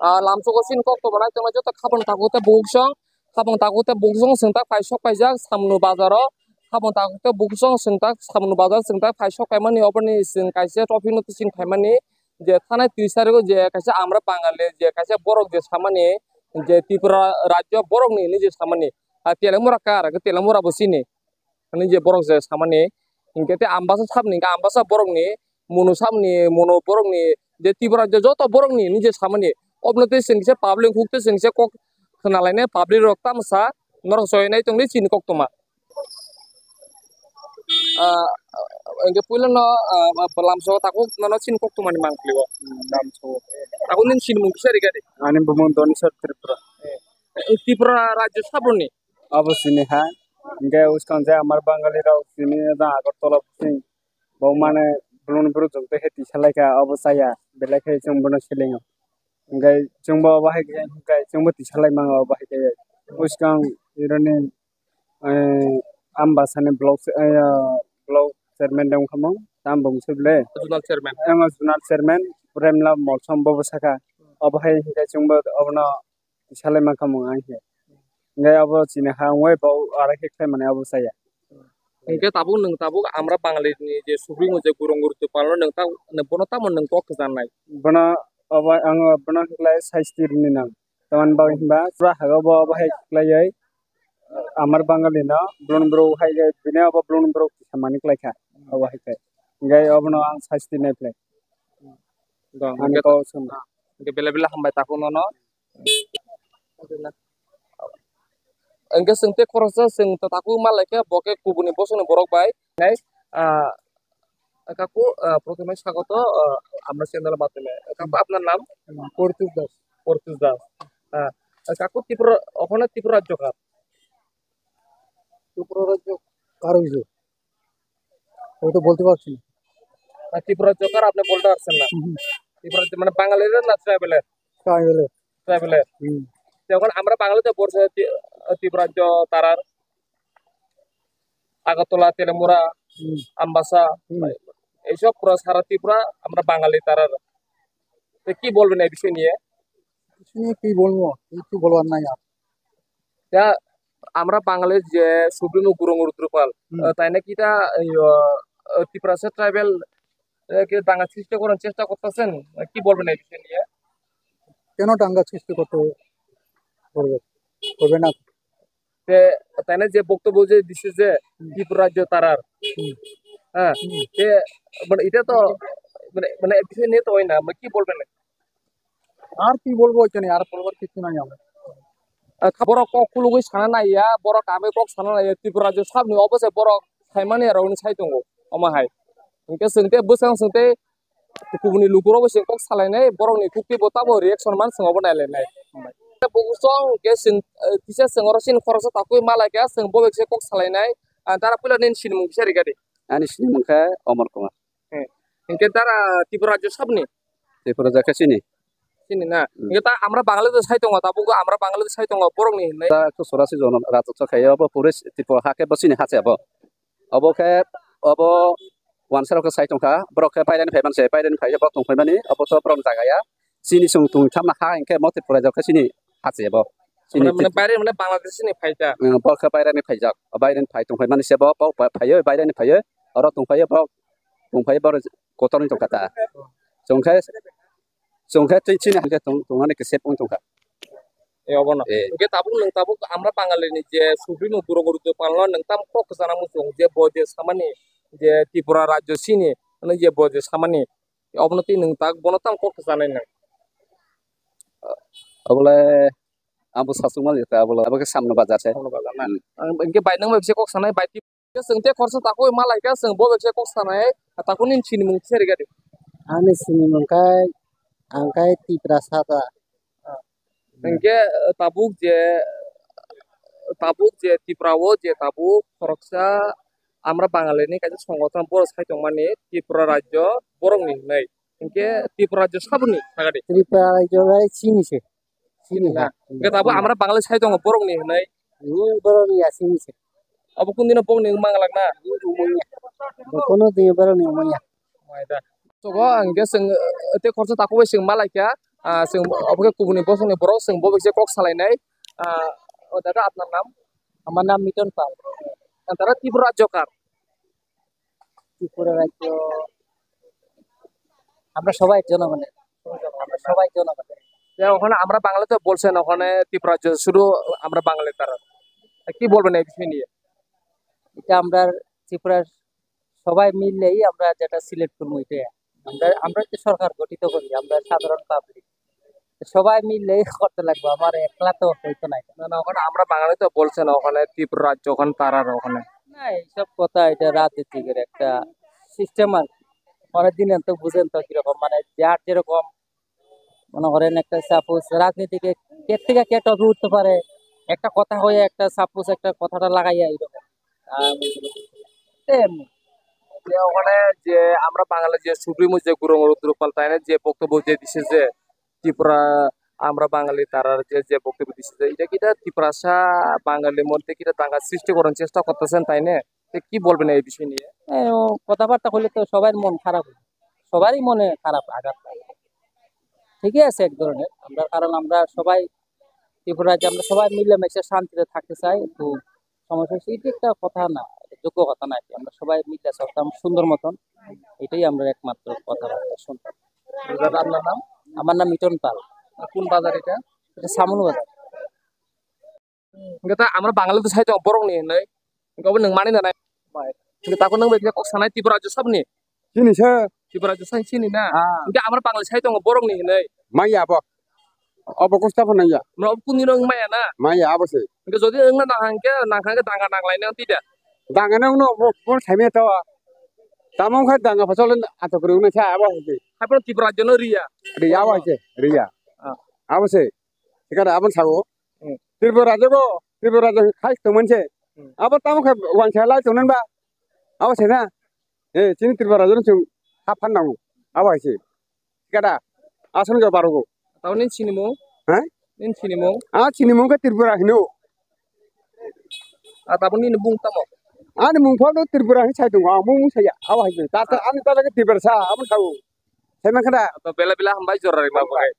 lamso ko sin kok to bana tama jota khabang takote buksong sengtak paisok paijak samnu bazaro khabang takote buksong sengtak samnu bazar sengtak paisok paimani opani sing kaise topping no sing paimani je thana tisare go je kaise amra bangale je kaise borok je samani je Tripura rajyo borok ni je samani telemura kar ke telemura bosini ni je borok je samani ingkete ambasa sabni ka ambasa borok ni mono sabni mono borok ni je Tripura je joto borok ni je samani obnote singse public hukte singse kok kenalainnya public rok tamsa norok soinai tongli chin kok toma engke puila no lamso takuk nono chin kok toma ni mangkliwo lamso takun nin chin mung sari gade Ani bumung doni sar Tripura. Tripura rajyo sabroni अब सिने हा इंगे उसका जे हमार बंगाली राव सिने दा अगरतला सिंग बहु माने ब्लुन ब्रु जंते हेति सलायका अब साया बेलाखे जों बनो सिलेङो इंगे जों बा बाहाय गय इंगे जों बति सलाय मांगा बाहाय गय उसका इरने आम्बा साने ब्लॉक चेयरमैन दं खमो ताम बुंसुबले जुनाल चेयरमैन प्रेमला मलसम बबसाका अब हाय इंगे जों बा अबना सलाय मा खमो आंहे Nggak apa Cina hangway bau arah kita mana apa saya. Engke tabung amra Bangali ni je subing je gurung-gurung tu palon neng tahu bono tamu neng kok kesanai. Bana apa bana kelai size ni nang. Teman bau himba surah haga bau apa hai kelai amar Bangali na belum bro hai gay bina apa belum bro sama ni kelai kah apa hai kah. Nggak apa no ang size ni kelai. Angke kau sama. Engke bela-bela hambai takun nono. Engke sengte korasa seng tetaku malake boke kubuni bosone borok bai nai kaku প্রথমে স্বাগত আমরা চ্যানেলের মাধ্যমে কাকু আপনার নাম পর্তুজ দাস কাকু ত্রিপুরা ওখানে ত্রিপুরা রাজ্য কার ত্রিপুরা রাজ্য কার হইছে ওই তো বলতে পারছি না ত্রিপুরা রাজ্য কার আপনি বলতে পারছেন না ত্রিপুরা মানে বাঙালির না ট্রাইবেলের যখন আমরা বাঙালিতে পড়ছে ত্রিপুরা রাজ্য তারার আগরতলা তেলেমুরা আমবাসা এইসব সারা ত্রিপুরা আমরা বাঙালি তারার কি বলবেন এই বিষয় নিয়ে কি বলবো কিছু বলবার নাই আর আমরা বাঙালির যে সুপ্রিম গুরুং রুদ্রপাল তাই নাকি এটা ত্রিপুরা ট্রাইবেল কে দাঙ্গা সৃষ্টি করার চেষ্টা করতেছেন কি বলবেন এই বিষয় নিয়ে কেন দাঙ্গা সৃষ্টি করবে না তাই না যে বক্তব্য যে দিচ্ছে যে ত্রিপুরা রাজ্য তারার হ্যাঁ মানে এটা তো মানে বিষয় নিয়ে তো হয় না কি বলবেন আর কি বলবো এখানে আর বলবার কিছু নাই আমরা বড় কক খুলুগৈ সানা নাইয়া বড় কামে কক সানা নাইয়া ত্রিপুরা রাজ্য সাबनि অবশ্যই বড় খাইমাनि आरो साइ दङ अमाहाय इंके सोंते बोसां सोंते गुबुननि लुगुराव जों कक सालायनाय बर'नि कुकि बताबो रिएक्शन मान सोङावबो नायलायनाय बुगुसं के सिन किसे सोङरसिन खरस ताकुइ मालायका सों बबेसे कक सालायनाय तारा पुला नेन सिन मुंखि रिगादि ani sini muka Omar Kumar इंके तारा ত্রিপুরা রাজ্য साबनि ত্রিপুরা জায়গা sini না এটা আমরা বাংলাদেশ সাই দङ তাবো আমরা বাংলাদেশ সাই দङ বরংনি নাই তা তো সরাসরি জন রাজত্ব খায় अब পুরে ত্রিপুরা হাকে বসিনি হাছে अब के अब वानसारखौ साइ दंखा ब्रखौ बायरानि फायबानसे बायरानि फाय बक दंफायमानि अब तो ब्रम जागाया सिनि सं तुं थामना हा इंके म त्रिपुरा जायगा sini हाचे মানে বাইরে মানে বাংলাদেশनि ফাইটা बखौ बायरानि फायजाक बायरानि फाय दंफायमानि सेबो फायो बायरानि फायो अर दंफायो बर गतरनि दंखाता जोंखाय तिनि हाके दंनानै के सेट दंखा अबनो इंके ताबुक আমরা বাঙালিनि जे सुप्रिम गुरुगुरुजो पालन नोंताम कक जाना मुसुं जे बजे सामानि जे त्रिपुरा राज्य सिनि नों जे बजे सामानि अबनति नोंताक बनताम कक जानाय नों अबले आबो सासुमाल जता अबके सामने बाजार से इंके बायनों बेसे कक सानाय बायति सोंते खरस ताको मालायका सों बबेसे कक सानाय ताको निन सिनि मुंखि सेरिगादि आनि सिनि मुंखाय आंखाय त्रिपुरा सादा इंके ताबुक जे त्रिपुराओ जे ताबुक खरकसा আমরা বাঙালিनि কাছে সংগঠন বড় সাইতং মানে ত্রিপুরা রাজ্য বরংনি নাই इंके ত্রিপুরা রাজ্য সাবनि थागादि ত্রিপুরা রাজ্যই সিনিছে না इंके ताबो আমরা বাঙালি সাইতং বরংनि নাই বরংনি সিনিছে अब कुन दिन बंनि मांगलांना कोनो दिन बरंनि माया मायदा सगो इंके जों ते खरस ताको जों मालायका जों अबे गुबुननि बसंनि बर' जों बबेसे कक सालायनाय दादा আপনার নাম আমার নাম মিটন পাল। তারা ত্রিপুরা রাজ্যকার ত্রিপুরা রাজ্য আমরা সবাই জনগণের, আমরা সবাই জনগণের। ওখানে আমরা বাংলাতে বলছেন ওখানে ত্রিপুরা রাজ্য শুধু আমরা বাঙালি তারা কি বলবেন এই বিষয় নিয়ে এটা আমরা ত্রিপুরার সবাই মিললেই আমরা যেটা সিলেক্ট করবো এটা আমরা যে সরকার গঠিত করি আমরা সাধারণ পাবলিক সবাই মিললেই করতে লাগবে, আমার একলা তো হইতো না। না না ওখানে আমরা বাঙালিতে বলছেন ওখানে ত্রিপুরা রাজ্য ওখানে তারার ওখানে না এইসব কথা এটা রাজনীতিকের একটা সিস্টেম আর কি। পরের দিন তো বুঝেন তো কিরকম মানে যার যেরকম মনে করেন একটা সাপোজ রাজনীতিকে কে থেকে কে টপে উঠতে পারে একটা কথা হয়ে একটা সাপোজ একটা কথাটা লাগাইয়া এইরকম এমনি। যে ওখানে যে আমরা বাঙালি যে সুপ্রিমো যে গুরু রুদ্রপাল তাই না যে বক্তব্য যে দিছে যে ত্রিপুরা আমরা বাঙালি তারার যে যে বক্তব্য দিছে যে এটা কিটা ত্রিপুরা বাঙালির মধ্যে কিটা দাঙ্গা সৃষ্টি করার চেষ্টা করতেছেন তাই না কি বলবেন এই বিষয় নিয়ে ও কথাবার্তা হলে তো সবার মন খারাপ হয়, সবারই মনে খারাপ আঘাত লাগে। ঠিকই আছে এক ধরনের আমরা, কারণ আমরা সবাই ত্রিপুরা যে আমরা সবাই মিলেমিশে শান্তিতে থাকতে চাই, তো সমস্যা হচ্ছে এটা একটা কথা না, এটা যোগ্য কথা না। আমরা সবাই মিলে চলতাম সুন্দর মতন, এটাই আমরা একমাত্র কথাবার্তা শুনতাম। দাদা আপনার নাম আমার নাম মিটন পাল। কোন বাজার এটা এটা সামন বাজার। kita আমরা বাঙালি তো সাহিত্য বরং নি নাই গব নং মানি না কিন্তু তাকো নং বেকে কক সানাই ত্রিপুরা রাজ্য সব নি Sini sir. ত্রিপুরা রাজ্য সাই চিনি না কিন্তু আমরা বাঙালি সাহিত্য বরং নি নাই Maya apa? Apa kusta pun ya? আমরা কুনি নং মায়া না Maya apa sih? কিন্তু যদি ওংনা নাহাঙ্কে দাঙ্গা নাংলাই না তিদা Dangan ang no, pun kami tahu. Tamong kan dangan pasolan atau keruna saya apa sih? হাইপন Tripura রাজ্য ন Riya Ria apa sih? Ria. Apa sih? Sekarang apa sawo? Tripura jago, Tripura jago khas teman sih. Apa tamong kan wan saya lah cuman ba? Apa sih na? Sini Tripura jago cuma kapan namu? Apa sih? Sekarang asalnya jauh baru. তাও নিন চিনিমু Hah? নিন চিনিমু Sini mungkin Tripura hino. তারপর নিন বুং তামো Ani mungkin tuh Tripura ini saya tunggu, mung saya. Apa sih? Tata, ani tata ke Tripura saya, apa tahu? Saya makan dah. তো বেলা বেলা হামবাই জরারি মা বলে